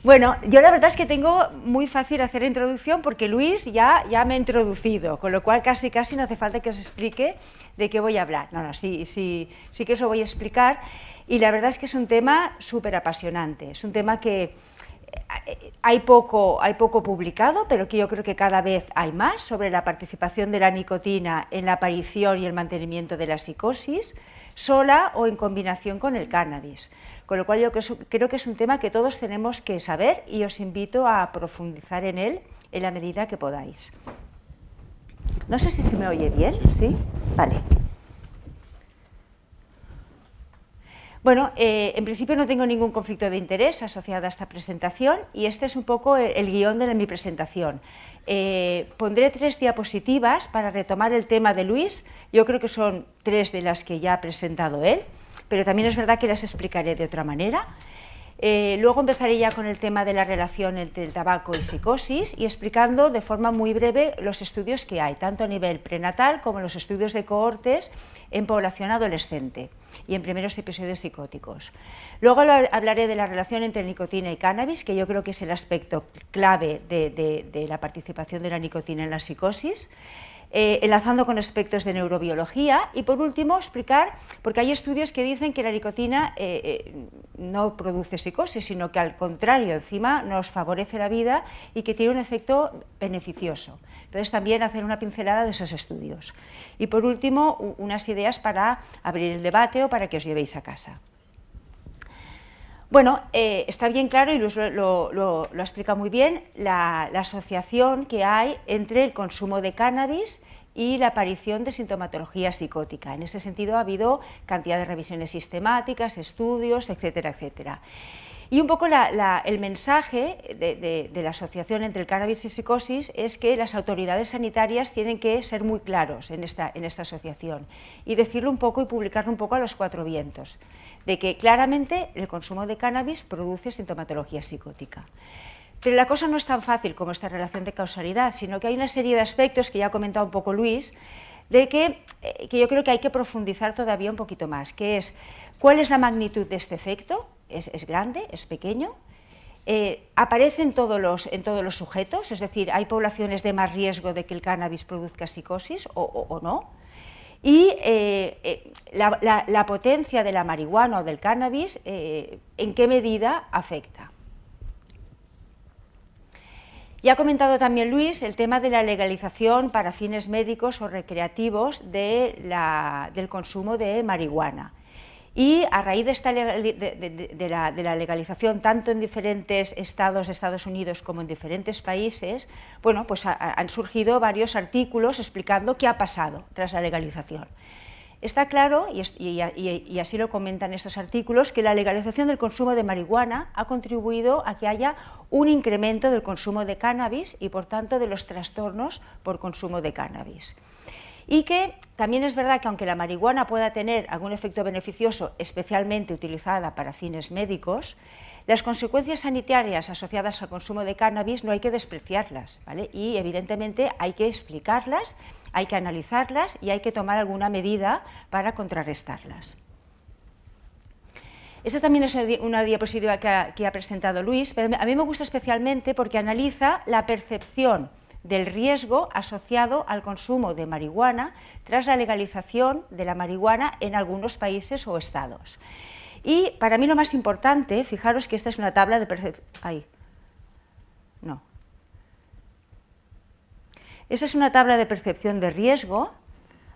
Bueno, yo la verdad es que tengo muy fácil hacer la introducción porque Luis ya me ha introducido, con lo cual casi no hace falta que os explique de qué voy a hablar. No, sí que os lo voy a explicar, y la verdad es que es un tema súper apasionante, es un tema que hay poco publicado, pero que yo creo que cada vez hay más sobre la participación de la nicotina en la aparición y el mantenimiento de la psicosis, sola o en combinación con el cannabis. Con lo cual yo creo que es un tema que todos tenemos que saber y os invito a profundizar en él en la medida que podáis. No sé si se me oye bien, ¿sí? Vale. Bueno, en principio no tengo ningún conflicto de interés asociado a esta presentación y este es un poco el guión de mi presentación. Pondré 3 diapositivas para retomar el tema de Luis. Yo creo que son 3 de las que ya ha presentado él, pero también es verdad que las explicaré de otra manera. Luego empezaré ya con el tema de la relación entre el tabaco y psicosis y explicando de forma muy breve los estudios que hay, tanto a nivel prenatal como los estudios de cohortes en población adolescente y en primeros episodios psicóticos. Luego hablaré de la relación entre nicotina y cannabis, que yo creo que es el aspecto clave de la participación de la nicotina en la psicosis, enlazando con aspectos de neurobiología y, por último, explicar, porque hay estudios que dicen que la nicotina no produce psicosis, sino que al contrario, encima nos favorece la vida y que tiene un efecto beneficioso. Entonces, también hacer una pincelada de esos estudios. Y, por último, unas ideas para abrir el debate o para que os llevéis a casa. Bueno, está bien claro, y Luis lo ha explicado muy bien, la asociación que hay entre el consumo de cannabis y la aparición de sintomatología psicótica. En ese sentido ha habido cantidad de revisiones sistemáticas, estudios, etcétera, etcétera. Y un poco el mensaje de la asociación entre el cannabis y psicosis es que las autoridades sanitarias tienen que ser muy claros en esta asociación y decirlo un poco y publicarlo un poco a los 4 vientos, de que claramente el consumo de cannabis produce sintomatología psicótica. Pero la cosa no es tan fácil como esta relación de causalidad, sino que hay una serie de aspectos que ya ha comentado un poco Luis, de que yo creo que hay que profundizar todavía un poquito más, que es cuál es la magnitud de este efecto. ¿Es grande? ¿Es pequeño? ¿Aparece en todos los sujetos? Es decir, ¿hay poblaciones de más riesgo de que el cannabis produzca psicosis o no? Y la potencia de la marihuana o del cannabis, ¿en qué medida afecta? Ya ha comentado también Luis el tema de la legalización para fines médicos o recreativos del consumo de marihuana. Y a raíz de la legalización, tanto en diferentes estados de Estados Unidos como en diferentes países, bueno, pues han surgido varios artículos explicando qué ha pasado tras la legalización. Está claro, y así lo comentan estos artículos, que la legalización del consumo de marihuana ha contribuido a que haya un incremento del consumo de cannabis y, por tanto, de los trastornos por consumo de cannabis. Y que también es verdad que aunque la marihuana pueda tener algún efecto beneficioso, especialmente utilizada para fines médicos, las consecuencias sanitarias asociadas al consumo de cannabis no hay que despreciarlas, ¿vale? Y evidentemente hay que explicarlas, hay que analizarlas y hay que tomar alguna medida para contrarrestarlas. Esta también es una diapositiva que ha presentado Luis, pero a mí me gusta especialmente porque analiza la percepción del riesgo asociado al consumo de marihuana tras la legalización de la marihuana en algunos países o estados. Y para mí lo más importante, fijaros que esta es una tabla de percepción. Esta es una tabla de percepción de riesgo.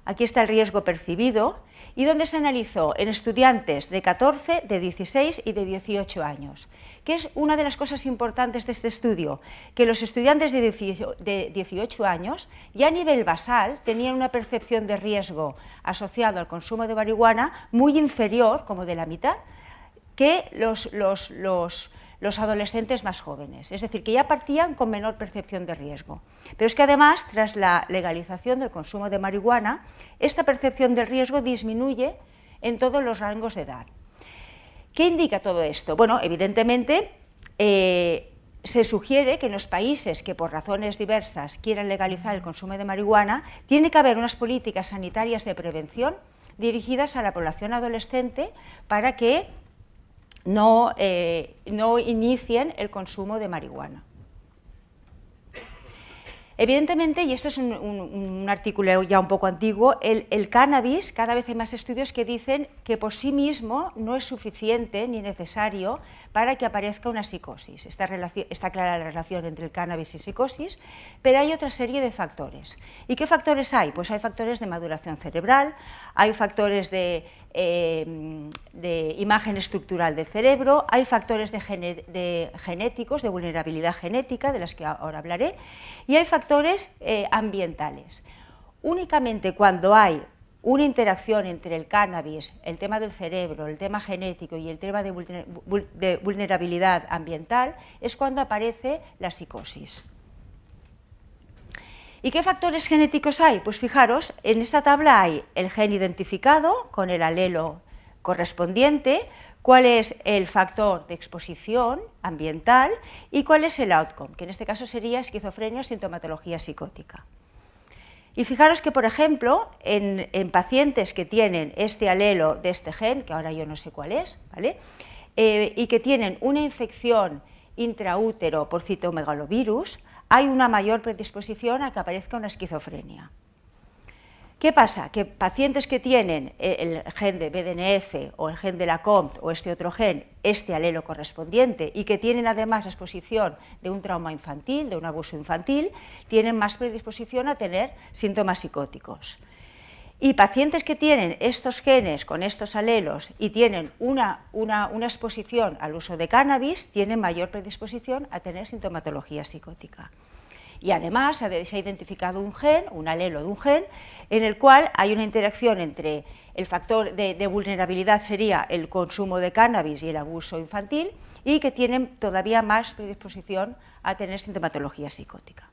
Aquí está el riesgo percibido y donde se analizó en estudiantes de 14, de 16 y de 18 años. ¿Qué es una de las cosas importantes de este estudio? Que los estudiantes de 18 años ya a nivel basal tenían una percepción de riesgo asociado al consumo de marihuana muy inferior, como de la mitad, que los adolescentes más jóvenes, es decir, que ya partían con menor percepción de riesgo. Pero es que además, tras la legalización del consumo de marihuana, esta percepción de riesgo disminuye en todos los rangos de edad. ¿Qué indica todo esto? Bueno, evidentemente se sugiere que en los países que por razones diversas quieran legalizar el consumo de marihuana, tiene que haber unas políticas sanitarias de prevención dirigidas a la población adolescente para que no inicien el consumo de marihuana. Evidentemente, y esto es un artículo ya un poco antiguo, el cannabis, cada vez hay más estudios que dicen que por sí mismo no es suficiente ni necesario para que aparezca una psicosis. Está clara la relación entre el cannabis y psicosis, pero hay otra serie de factores. ¿Y qué factores hay? Pues hay factores de maduración cerebral, hay factores de imagen estructural del cerebro, hay factores genéticos, de vulnerabilidad genética, de las que ahora hablaré, y hay factores ambientales. Únicamente cuando hay una interacción entre el cannabis, el tema del cerebro, el tema genético y el tema de vulnerabilidad ambiental es cuando aparece la psicosis. ¿Y qué factores genéticos hay? Pues fijaros, en esta tabla hay el gen identificado con el alelo correspondiente, cuál es el factor de exposición ambiental y cuál es el outcome, que en este caso sería esquizofrenia o sintomatología psicótica. Y fijaros que, por ejemplo, en pacientes que tienen este alelo de este gen, que ahora yo no sé cuál es, ¿vale? Y que tienen una infección intraútero por citomegalovirus, hay una mayor predisposición a que aparezca una esquizofrenia. ¿Qué pasa? Que pacientes que tienen el gen de BDNF o el gen de la COMT o este otro gen, este alelo correspondiente, y que tienen además la exposición de un trauma infantil, de un abuso infantil, tienen más predisposición a tener síntomas psicóticos. Y pacientes que tienen estos genes con estos alelos y tienen una exposición al uso de cannabis, tienen mayor predisposición a tener sintomatología psicótica. Y además se ha identificado un gen, un alelo de un gen, en el cual hay una interacción entre el factor de vulnerabilidad sería el consumo de cannabis y el abuso infantil, y que tienen todavía más predisposición a tener sintomatología psicótica.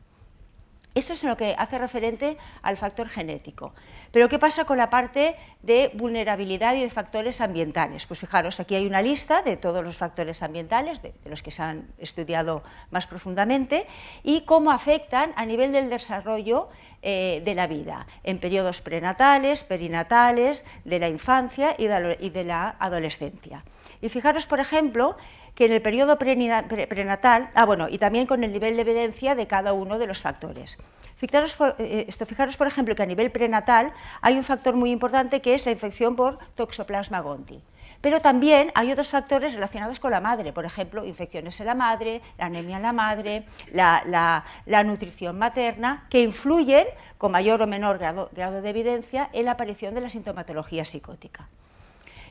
Esto es en lo que hace referente al factor genético. Pero ¿qué pasa con la parte de vulnerabilidad y de factores ambientales? Pues fijaros, aquí hay una lista de todos los factores ambientales, de los que se han estudiado más profundamente, y cómo afectan a nivel del desarrollo de la vida, en periodos prenatales, perinatales, de la infancia y de la adolescencia. Y fijaros, por ejemplo, que en el periodo prenatal, y también con el nivel de evidencia de cada uno de los factores. Fijaros, por ejemplo, que a nivel prenatal hay un factor muy importante que es la infección por Toxoplasma gondii. Pero también hay otros factores relacionados con la madre, por ejemplo, infecciones en la madre, la anemia en la madre, la nutrición materna, que influyen con mayor o menor grado de evidencia en la aparición de la sintomatología psicótica.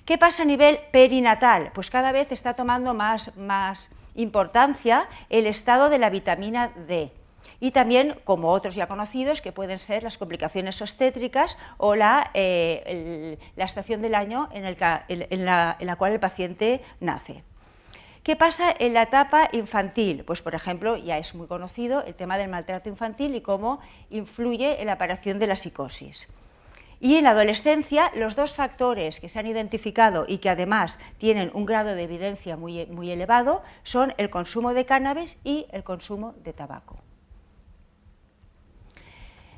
¿Qué pasa a nivel perinatal? Pues cada vez está tomando más importancia el estado de la vitamina D. Y también, como otros ya conocidos, que pueden ser las complicaciones obstétricas o la estación del año en la cual el paciente nace. ¿Qué pasa en la etapa infantil? Pues, por ejemplo, ya es muy conocido el tema del maltrato infantil y cómo influye en la aparición de la psicosis. Y en la adolescencia, los dos factores que se han identificado y que además tienen un grado de evidencia muy elevado son el consumo de cannabis y el consumo de tabaco.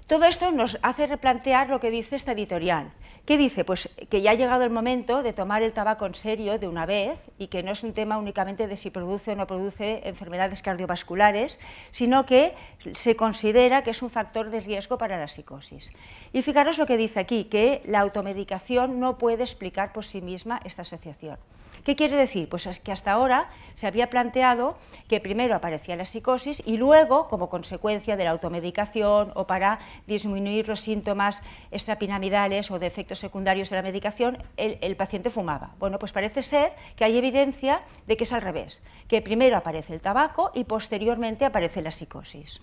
Todo esto nos hace replantear lo que dice esta editorial. ¿Qué dice? Pues que ya ha llegado el momento de tomar el tabaco en serio de una vez y que no es un tema únicamente de si produce o no produce enfermedades cardiovasculares, sino que se considera que es un factor de riesgo para la psicosis. Y fijaros lo que dice aquí, que la automedicación no puede explicar por sí misma esta asociación. ¿Qué quiere decir? Pues es que hasta ahora se había planteado que primero aparecía la psicosis y luego, como consecuencia de la automedicación o para disminuir los síntomas extrapiramidales o de efectos secundarios de la medicación, el paciente fumaba. Bueno, pues parece ser que hay evidencia de que es al revés, que primero aparece el tabaco y posteriormente aparece la psicosis.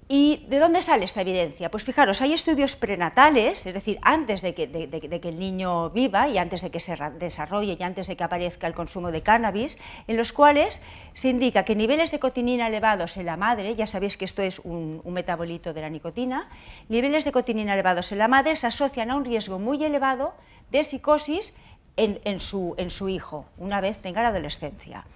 ¿Y de dónde sale esta evidencia? Pues fijaros, hay estudios prenatales, es decir, antes de que el niño viva y antes de que se desarrolle y antes de que aparezca el consumo de cannabis, en los cuales se indica que niveles de cotinina elevados en la madre, ya sabéis que esto es un metabolito de la nicotina, niveles de cotinina elevados en la madre se asocian a un riesgo muy elevado de psicosis en su hijo, una vez tenga la adolescencia.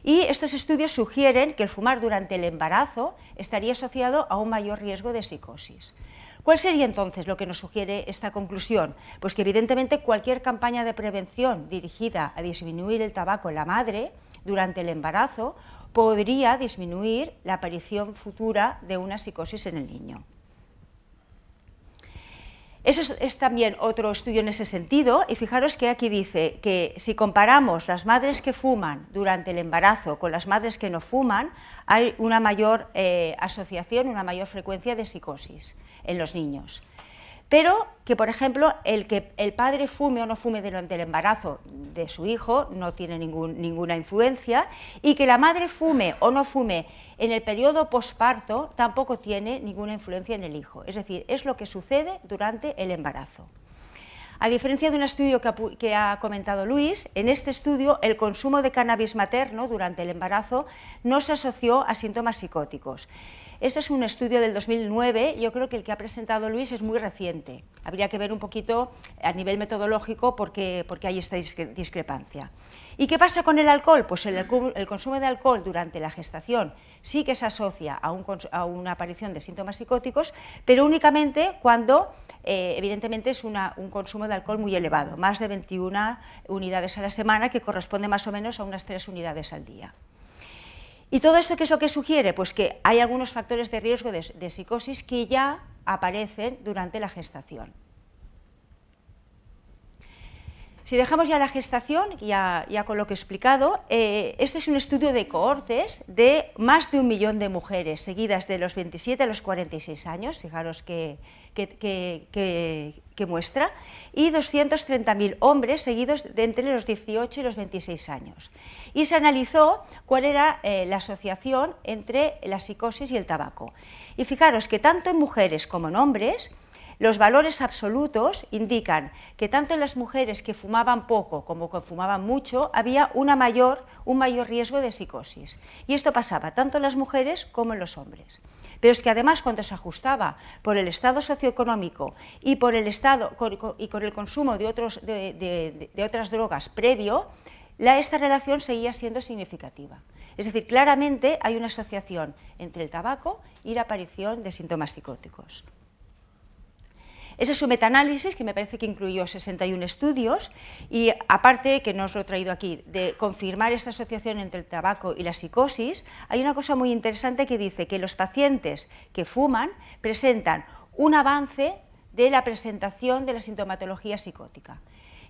Y estos estudios sugieren que el fumar durante el embarazo estaría asociado a un mayor riesgo de psicosis. ¿Cuál sería entonces lo que nos sugiere esta conclusión? Pues que evidentemente cualquier campaña de prevención dirigida a disminuir el tabaco en la madre durante el embarazo podría disminuir la aparición futura de una psicosis en el niño. Eso es también otro estudio en ese sentido, y fijaros que aquí dice que si comparamos las madres que fuman durante el embarazo con las madres que no fuman, hay una mayor asociación, una mayor frecuencia de psicosis en los niños. Pero que, por ejemplo, el que el padre fume o no fume durante el embarazo de su hijo no tiene ninguna influencia, y que la madre fume o no fume en el periodo posparto tampoco tiene ninguna influencia en el hijo. Es decir, es lo que sucede durante el embarazo. A diferencia de un estudio que ha comentado Luis, en este estudio el consumo de cannabis materno durante el embarazo no se asoció a síntomas psicóticos. Ese es un estudio del 2009, yo creo que el que ha presentado Luis es muy reciente. Habría que ver un poquito a nivel metodológico porque hay esta discrepancia. ¿Y qué pasa con el alcohol? Pues el consumo de alcohol durante la gestación sí que se asocia a una aparición de síntomas psicóticos, pero únicamente cuando evidentemente es un consumo de alcohol muy elevado, más de 21 unidades a la semana, que corresponde más o menos a unas 3 unidades al día. ¿Y todo esto qué es lo que sugiere? Pues que hay algunos factores de riesgo de psicosis que ya aparecen durante la gestación. Si dejamos ya la gestación, ya con lo que he explicado, este es un estudio de cohortes de más de 1 millón de mujeres seguidas de los 27 a los 46 años, fijaros que muestra, y 230.000 hombres seguidos de entre los 18 y los 26 años. Y se analizó cuál era la asociación entre la psicosis y el tabaco. Y fijaros que tanto en mujeres como en hombres, los valores absolutos indican que tanto en las mujeres que fumaban poco como que fumaban mucho había un mayor riesgo de psicosis. Y esto pasaba tanto en las mujeres como en los hombres. Pero es que además, cuando se ajustaba por el estado socioeconómico y por el estado y con el consumo de otras drogas previo, esta relación seguía siendo significativa. Es decir, claramente hay una asociación entre el tabaco y la aparición de síntomas psicóticos. Ese es un metaanálisis que me parece que incluyó 61 estudios, y aparte, que no os lo he traído aquí, de confirmar esta asociación entre el tabaco y la psicosis, hay una cosa muy interesante que dice que los pacientes que fuman presentan un avance de la presentación de la sintomatología psicótica.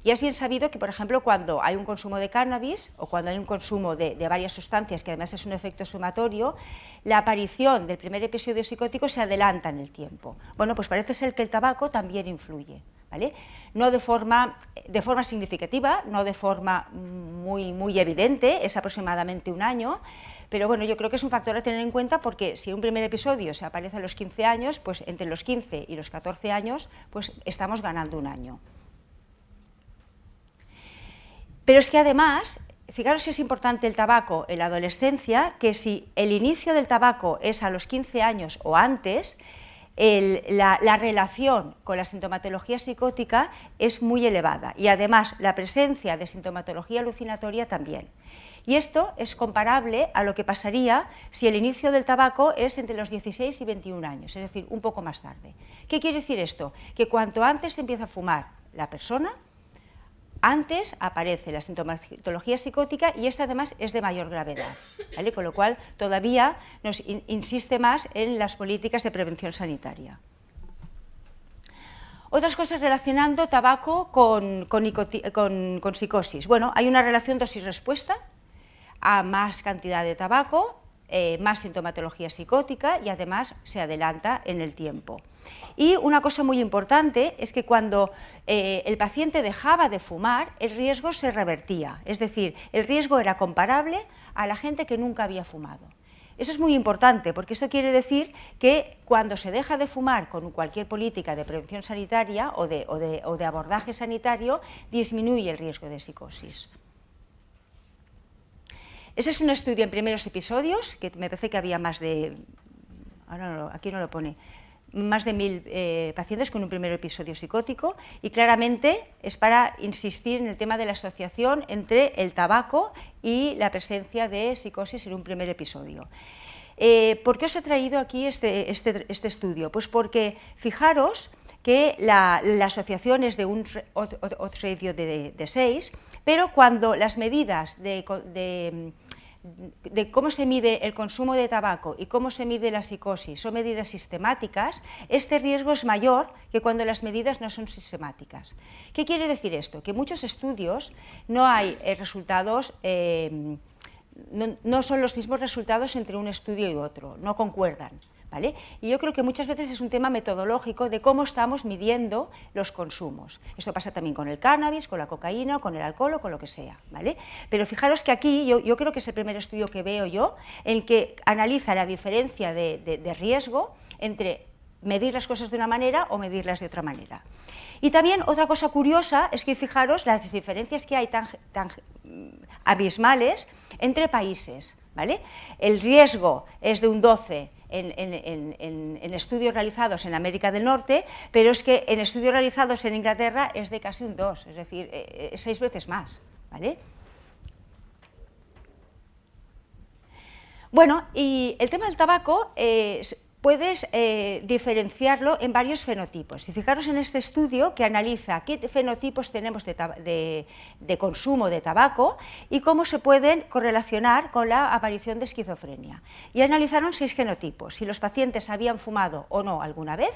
Y es bien sabido que, por ejemplo, cuando hay un consumo de cannabis o cuando hay un consumo de varias sustancias, que además es un efecto sumatorio, la aparición del primer episodio psicótico se adelanta en el tiempo. Bueno, pues parece ser que el tabaco también influye, ¿vale? No de forma significativa, no de forma muy evidente, es aproximadamente 1 año, pero bueno, yo creo que es un factor a tener en cuenta, porque si un primer episodio se aparece a los 15 años, pues entre los 15 y los 14 años, pues estamos ganando 1 año. Pero es que además, fijaros si es importante el tabaco en la adolescencia, que si el inicio del tabaco es a los 15 años o antes, la relación con la sintomatología psicótica es muy elevada, y además la presencia de sintomatología alucinatoria también. Y esto es comparable a lo que pasaría si el inicio del tabaco es entre los 16 y 21 años, es decir, un poco más tarde. ¿Qué quiere decir esto? Que cuanto antes empieza a fumar la persona, antes aparece la sintomatología psicótica, y esta además es de mayor gravedad, ¿vale? Con lo cual todavía nos insiste más en las políticas de prevención sanitaria. Otras cosas relacionando tabaco con psicosis. Bueno, hay una relación dosis-respuesta. A más cantidad de tabaco, más sintomatología psicótica, y además se adelanta en el tiempo. Y una cosa muy importante es que cuando el paciente dejaba de fumar, el riesgo se revertía, es decir, el riesgo era comparable a la gente que nunca había fumado. Eso es muy importante, porque esto quiere decir que cuando se deja de fumar con cualquier política de prevención sanitaria o de abordaje sanitario, disminuye el riesgo de psicosis. Ese es un estudio en primeros episodios, que me parece que había más de, aquí no lo pone, más de 1000 pacientes con un primer episodio psicótico, y claramente es para insistir en el tema de la asociación entre el tabaco y la presencia de psicosis en un primer episodio. ¿Por qué os he traído aquí este estudio? Pues porque fijaros que la asociación es de un odds ratio de 6, pero cuando las medidas de cómo se mide el consumo de tabaco y cómo se mide la psicosis son medidas sistemáticas, este riesgo es mayor que cuando las medidas no son sistemáticas. ¿Qué quiere decir esto? Que en muchos estudios no hay resultados, no son los mismos resultados entre un estudio y otro, no concuerdan. ¿Vale? Y yo creo que muchas veces es un tema metodológico de cómo estamos midiendo los consumos. Esto pasa también con el cannabis, con la cocaína, con el alcohol o con lo que sea. ¿Vale? Pero fijaros que aquí yo creo que es el primer estudio que veo yo en que analiza la diferencia de riesgo entre medir las cosas de una manera o medirlas de otra manera. Y también otra cosa curiosa es que fijaros las diferencias que hay tan abismales entre países. ¿Vale? El riesgo es de un 12 en estudios realizados en América del Norte, pero es que en estudios realizados en Inglaterra es de casi un 2, es decir, 6 veces más. ¿Vale? Bueno, y el tema del tabaco puedes diferenciarlo en varios fenotipos. Y fijaros en este estudio que analiza qué fenotipos tenemos de consumo de tabaco y cómo se pueden correlacionar con la aparición de esquizofrenia. Y analizaron 6 genotipos, si los pacientes habían fumado o no alguna vez,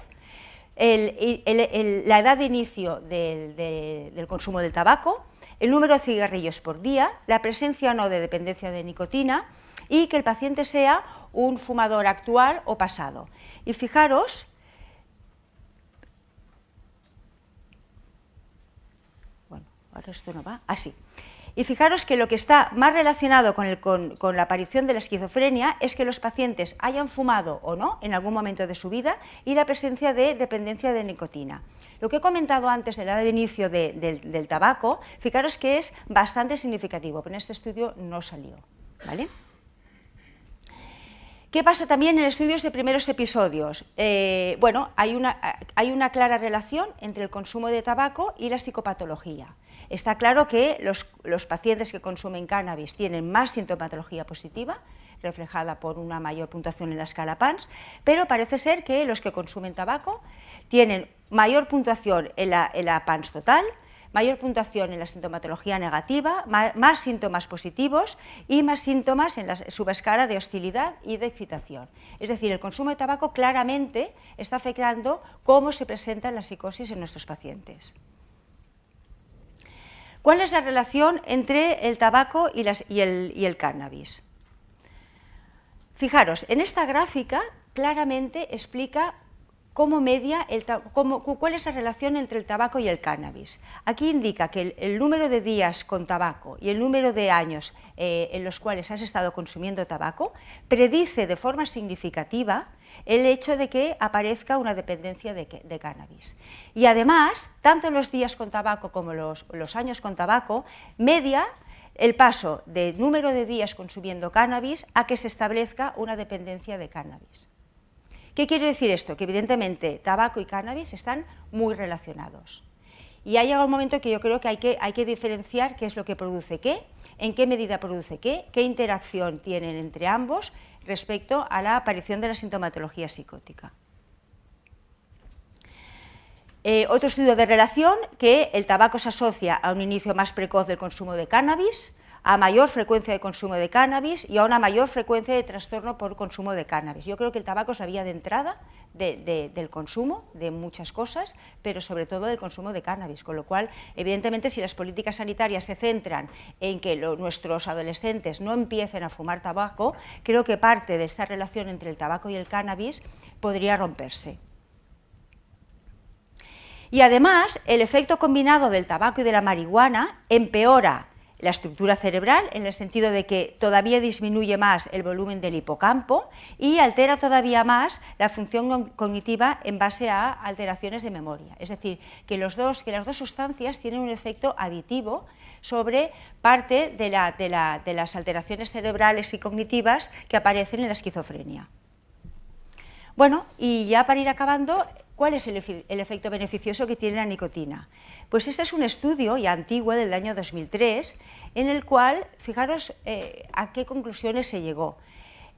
la edad de inicio del consumo del tabaco, el número de cigarrillos por día, la presencia o no de dependencia de nicotina y que el paciente sea un fumador actual o pasado. Y fijaros, bueno, ahora esto no va, así. Y fijaros que lo que está más relacionado con la aparición de la esquizofrenia es que los pacientes hayan fumado o no en algún momento de su vida y la presencia de dependencia de nicotina. Lo que he comentado antes de la edad de inicio del tabaco, fijaros que es bastante significativo, pero en este estudio no salió. ¿Vale? ¿Qué pasa también en estudios de primeros episodios? Bueno, hay una clara relación entre el consumo de tabaco y la psicopatología. Está claro que los pacientes que consumen cannabis tienen más sintomatología positiva, reflejada por una mayor puntuación en la escala PANSS, pero parece ser que los que consumen tabaco tienen mayor puntuación en la PANSS total, mayor puntuación en la sintomatología negativa, más síntomas positivos y más síntomas en la subescala de hostilidad y de excitación. Es decir, el consumo de tabaco claramente está afectando cómo se presenta la psicosis en nuestros pacientes. ¿Cuál es la relación entre el tabaco y el cannabis? Fijaros, en esta gráfica claramente explica cuál es la relación entre el tabaco y el cannabis. Aquí indica que el número de días con tabaco y el número de años en los cuales has estado consumiendo tabaco predice de forma significativa el hecho de que aparezca una dependencia de cannabis. Y además, tanto los días con tabaco como los años con tabaco, media el paso del número de días consumiendo cannabis a que se establezca una dependencia de cannabis. ¿Qué quiere decir esto? Que evidentemente tabaco y cannabis están muy relacionados. Y ha llegado un momento que yo creo que hay que diferenciar qué es lo que produce qué, en qué medida produce qué interacción tienen entre ambos respecto a la aparición de la sintomatología psicótica. Otro estudio de relación, que el tabaco se asocia a un inicio más precoz del consumo de cannabis, a mayor frecuencia de consumo de cannabis y a una mayor frecuencia de trastorno por consumo de cannabis. Yo creo que el tabaco es la vía de entrada del consumo de muchas cosas, pero sobre todo del consumo de cannabis, con lo cual, evidentemente, si las políticas sanitarias se centran en que nuestros adolescentes no empiecen a fumar tabaco, creo que parte de esta relación entre el tabaco y el cannabis podría romperse. Y además, el efecto combinado del tabaco y de la marihuana empeora la estructura cerebral, en el sentido de que todavía disminuye más el volumen del hipocampo y altera todavía más la función cognitiva en base a alteraciones de memoria. Es decir, que las dos sustancias tienen un efecto aditivo sobre parte de las alteraciones cerebrales y cognitivas que aparecen en la esquizofrenia. Bueno, y ya para ir acabando, ¿cuál es el efecto beneficioso que tiene la nicotina? Pues este es un estudio ya antiguo del año 2003, en el cual, fijaros a qué conclusiones se llegó.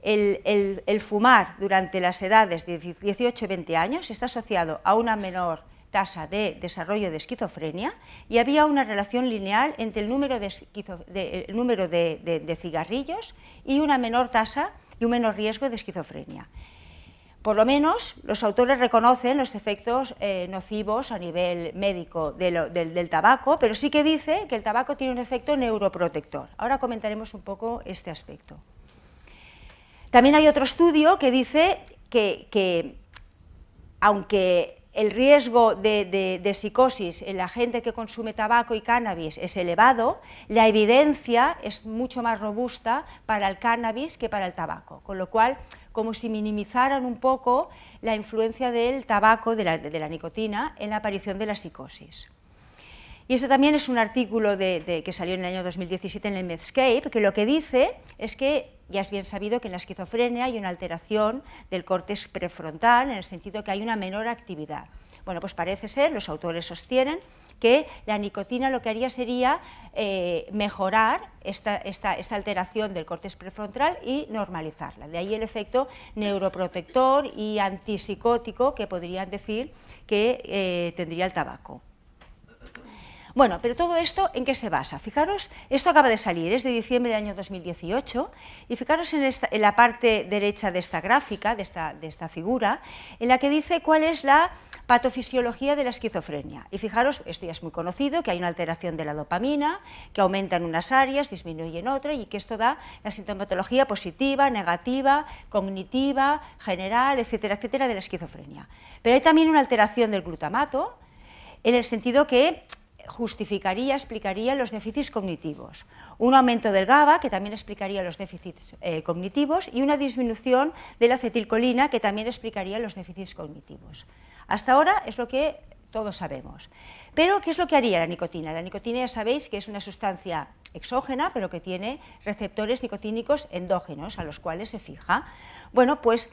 el fumar durante las edades de 18 y 20 años está asociado a una menor tasa de desarrollo de esquizofrenia y había una relación lineal entre el número de cigarrillos y una menor tasa y un menor riesgo de esquizofrenia. Por lo menos los autores reconocen los efectos nocivos a nivel médico del tabaco, pero sí que dice que el tabaco tiene un efecto neuroprotector. Ahora comentaremos un poco este aspecto. También hay otro estudio que dice que aunque el riesgo de psicosis en la gente que consume tabaco y cannabis es elevado, la evidencia es mucho más robusta para el cannabis que para el tabaco, con lo cual, como si minimizaran un poco la influencia del tabaco, de la nicotina, en la aparición de la psicosis. Y este también es un artículo que salió en el año 2017 en el Medscape, que lo que dice es que ya es bien sabido que en la esquizofrenia hay una alteración del córtex prefrontal, en el sentido que hay una menor actividad. Bueno, pues parece ser, los autores sostienen, que la nicotina lo que haría sería mejorar esta alteración del córtex prefrontal y normalizarla. De ahí el efecto neuroprotector y antipsicótico que podrían decir que tendría el tabaco. Bueno, pero todo esto, ¿en qué se basa? Fijaros, esto acaba de salir, es de diciembre del año 2018, y fijaros en la parte derecha de esta gráfica, de esta figura, en la que dice cuál es la patofisiología de la esquizofrenia. Y fijaros, esto ya es muy conocido, que hay una alteración de la dopamina, que aumenta en unas áreas, disminuye en otras, y que esto da la sintomatología positiva, negativa, cognitiva, general, etcétera, etcétera, de la esquizofrenia. Pero hay también una alteración del glutamato, en el sentido que explicaría los déficits cognitivos. Un aumento del GABA, que también explicaría los déficits cognitivos, y una disminución de la acetilcolina, que también explicaría los déficits cognitivos. Hasta ahora es lo que todos sabemos. Pero, ¿qué es lo que haría la nicotina? La nicotina ya sabéis que es una sustancia exógena, pero que tiene receptores nicotínicos endógenos, a los cuales se fija. Bueno, pues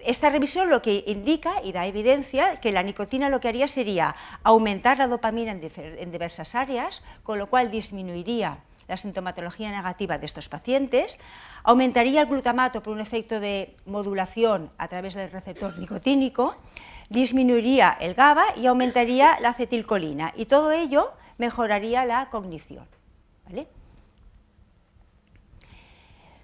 esta revisión lo que indica y da evidencia que la nicotina lo que haría sería aumentar la dopamina en diversas áreas, con lo cual disminuiría la sintomatología negativa de estos pacientes, aumentaría el glutamato por un efecto de modulación a través del receptor nicotínico, disminuiría el GABA y aumentaría la acetilcolina, y todo ello mejoraría la cognición, ¿vale?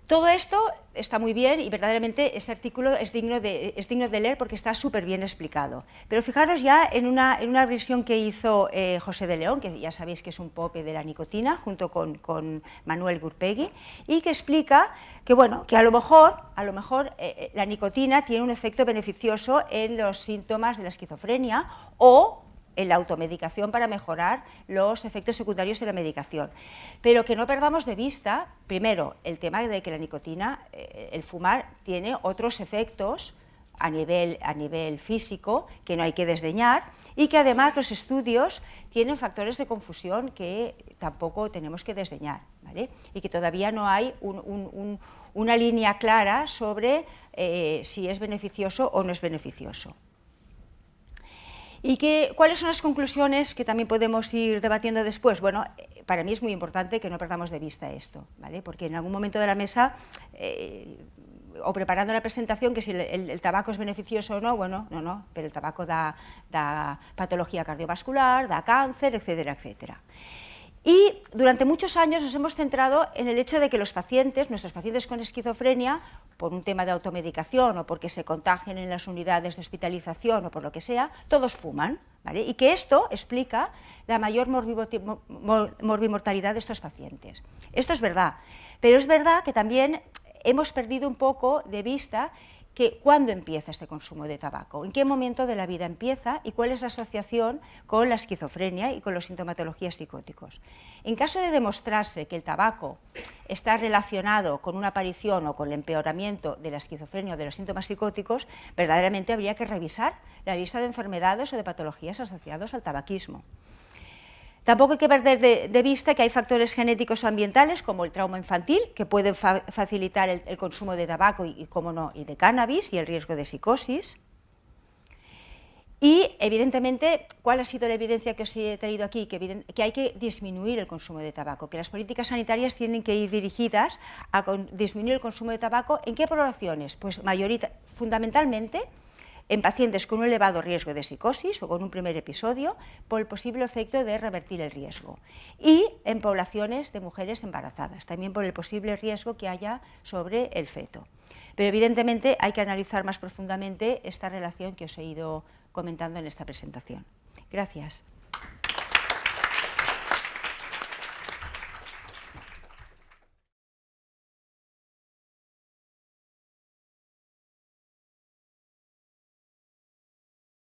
Todo esto está muy bien y verdaderamente este artículo es digno de leer porque está súper bien explicado. Pero fijaros ya en una versión que hizo José de León, que ya sabéis que es un pope de la nicotina, junto con Manuel Gurpegui, y que explica que, bueno, que a lo mejor la nicotina tiene un efecto beneficioso en los síntomas de la esquizofrenia o en la automedicación para mejorar los efectos secundarios de la medicación. Pero que no perdamos de vista, primero, el tema de que la nicotina, el fumar, tiene otros efectos a nivel físico que no hay que desdeñar, y que además los estudios tienen factores de confusión que tampoco tenemos que desdeñar, ¿vale? Y que todavía no hay una línea clara sobre si es beneficioso o no es beneficioso. ¿Y cuáles son las conclusiones que también podemos ir debatiendo después? Bueno, para mí es muy importante que no perdamos de vista esto, ¿vale? Porque en algún momento de la mesa, o preparando la presentación, que si el tabaco es beneficioso o no, bueno, no, pero el tabaco da patología cardiovascular, da cáncer, etcétera, etcétera. Y durante muchos años nos hemos centrado en el hecho de que nuestros pacientes con esquizofrenia, por un tema de automedicación o porque se contagien en las unidades de hospitalización o por lo que sea, todos fuman, ¿vale? Y que esto explica la mayor morbimortalidad de estos pacientes. Esto es verdad, pero es verdad que también hemos perdido un poco de vista que cuándo empieza este consumo de tabaco, en qué momento de la vida empieza y cuál es la asociación con la esquizofrenia y con las sintomatologías psicóticos. En caso de demostrarse que el tabaco está relacionado con una aparición o con el empeoramiento de la esquizofrenia o de los síntomas psicóticos, verdaderamente habría que revisar la lista de enfermedades o de patologías asociadas al tabaquismo. Tampoco hay que perder de vista que hay factores genéticos o ambientales, como el trauma infantil, que pueden facilitar el consumo de tabaco y, cómo no, y de cannabis y el riesgo de psicosis. Y, evidentemente, ¿cuál ha sido la evidencia que os he traído aquí? Que hay que disminuir el consumo de tabaco, que las políticas sanitarias tienen que ir dirigidas a disminuir el consumo de tabaco. ¿En qué poblaciones? Pues fundamentalmente en pacientes con un elevado riesgo de psicosis o con un primer episodio, por el posible efecto de revertir el riesgo. Y en poblaciones de mujeres embarazadas, también por el posible riesgo que haya sobre el feto. Pero evidentemente hay que analizar más profundamente esta relación que os he ido comentando en esta presentación. Gracias.